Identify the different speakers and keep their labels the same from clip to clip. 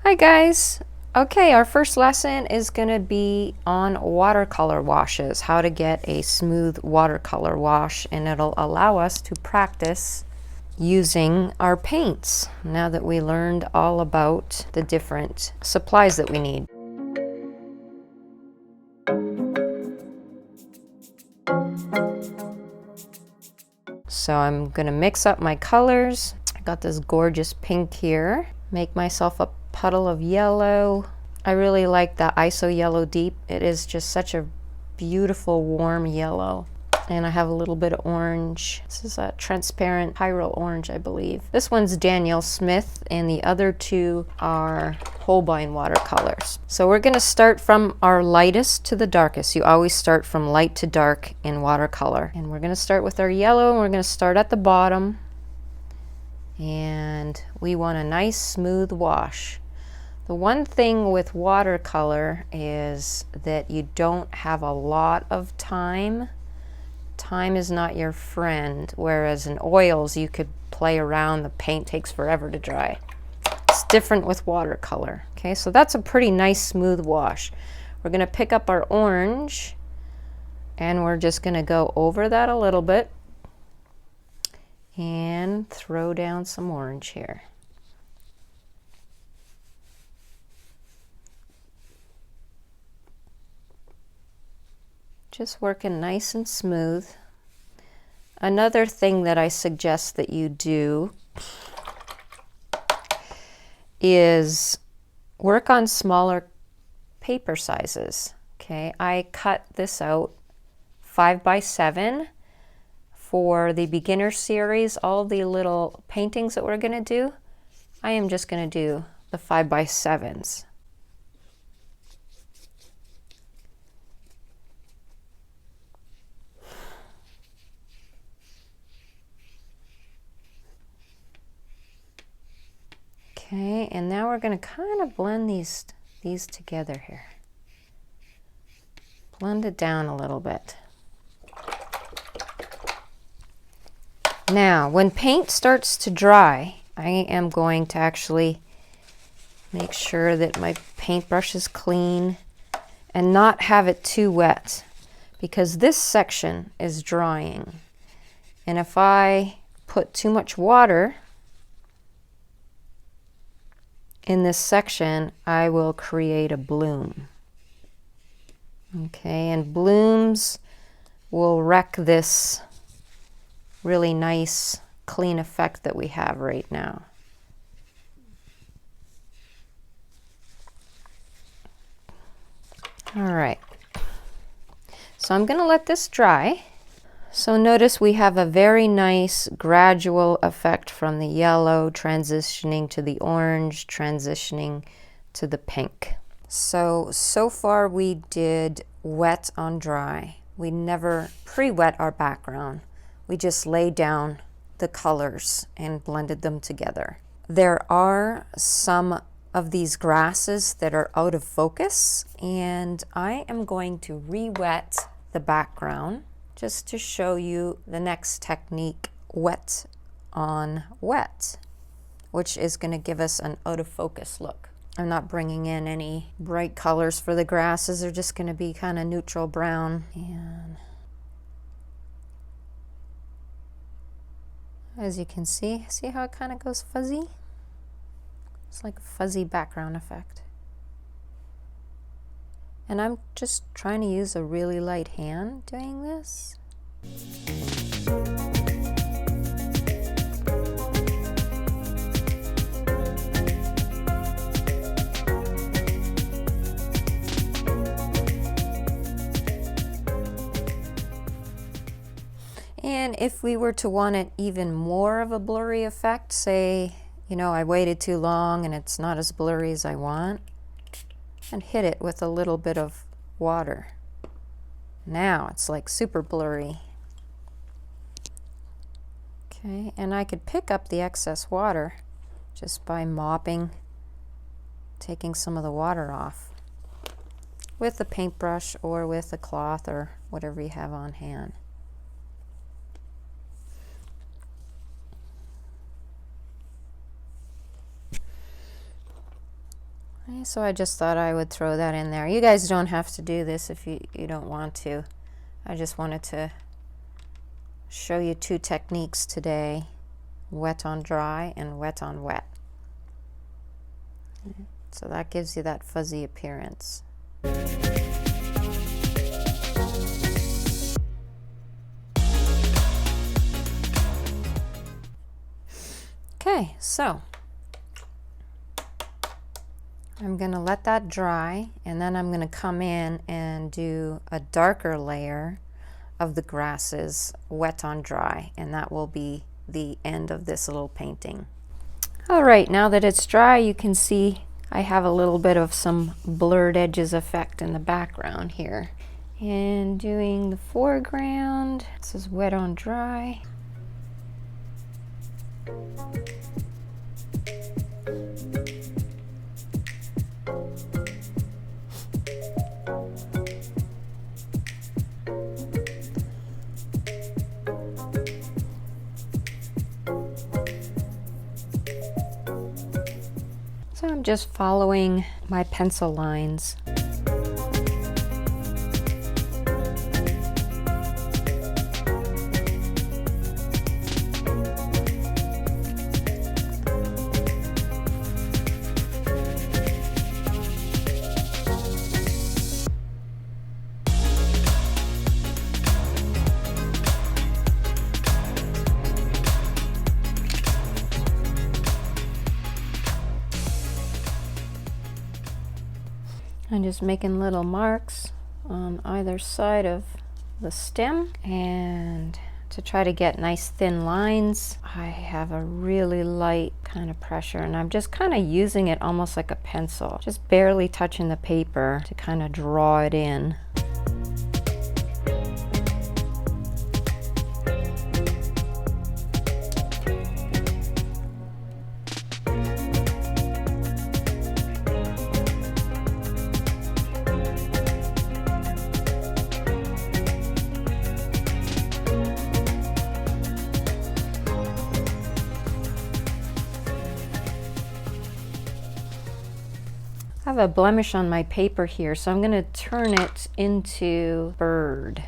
Speaker 1: Hi guys. Okay, our first lesson is going to be on watercolor washes, how to get a smooth watercolor wash, and it'll allow us to practice using our paints now that we learned all about the different supplies that we need. So I'm going to mix up my colors. I got this gorgeous pink here. Make myself a puddle of yellow. I really like the ISO yellow deep. It is just such a beautiful warm yellow. And I have a little bit of orange. This is a transparent Pyro orange, I believe. This one's Daniel Smith, and the other two are Holbein watercolors. So we're going to start from our lightest to the darkest. You always start from light to dark in watercolor. And we're going to start with our yellow, and we're going to start at the bottom. And we want a nice smooth wash. The one thing with watercolor is that you don't have a lot of time. Time is not your friend, whereas in oils you could play around, the paint takes forever to dry. It's different with watercolor. Okay, so that's a pretty nice smooth wash. We're going to pick up our orange and we're just going to go over that a little bit and throw down some orange here. Just working nice and smooth. Another thing that I suggest that you do is work on smaller paper sizes. Okay, I cut this out 5x7 for the beginner series. All the little paintings that we're going to do, I am just going to do the 5x7s. Okay, and now we're going to kind of blend these together here. Blend it down a little bit. Now, when paint starts to dry, I am going to actually make sure that my paintbrush is clean and not have it too wet, because this section is drying. And if I put too much water in this section, I will create a bloom. Okay, and blooms will wreck this really nice, clean effect that we have right now. All right, so I'm going to let this dry. So notice we have a very nice gradual effect from the yellow transitioning to the orange, transitioning to the pink. So far we did wet on dry. We never pre-wet our background. We just laid down the colors and blended them together. There are some of these grasses that are out of focus, and I am going to re-wet the background just to show you the next technique, wet on wet, which is going to give us an out of focus look. I'm not bringing in any bright colors for the grasses. They're just going to be kind of neutral brown. And as you can see how it kind of goes fuzzy? It's like a fuzzy background effect. And I'm just trying to use a really light hand doing this. And if we were to want it even more of a blurry effect, say, you know, I waited too long and it's not as blurry as I want, and hit it with a little bit of water. Now it's like super blurry. Okay, and I could pick up the excess water just by mopping, taking some of the water off with a paintbrush or with a cloth or whatever you have on hand. Okay, so I just thought I would throw that in there. You guys don't have to do this if you don't want to. I just wanted to show you two techniques today, wet on dry and wet on wet. So that gives you that fuzzy appearance. Okay, so I'm going to let that dry, and then I'm going to come in and do a darker layer of the grasses, wet on dry, and that will be the end of this little painting. All right, now that it's dry, you can see I have a little bit of some blurred edges effect in the background here. And doing the foreground, this is wet on dry. So I'm just following my pencil lines. I'm just making little marks on either side of the stem, and to try to get nice thin lines, I have a really light kind of pressure, and I'm just kind of using it almost like a pencil, just barely touching the paper to kind of draw it in. I have a blemish on my paper here, so I'm going to turn it into bird.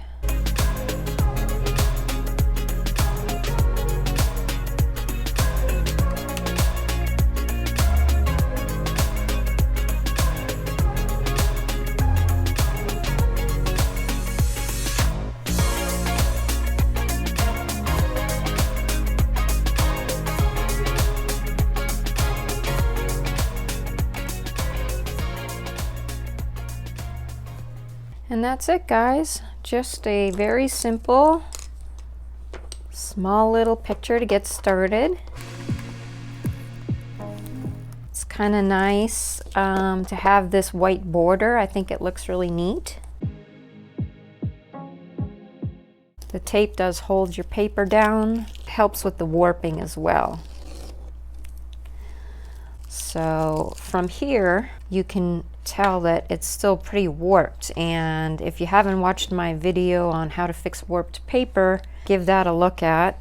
Speaker 1: And that's it, guys. Just a very simple, small little picture to get started. It's kind of nice to have this white border. I think it looks really neat. The tape does hold your paper down. It helps with the warping as well. So from here, you can tell that it's still pretty warped, and if you haven't watched my video on how to fix warped paper, give that a look at.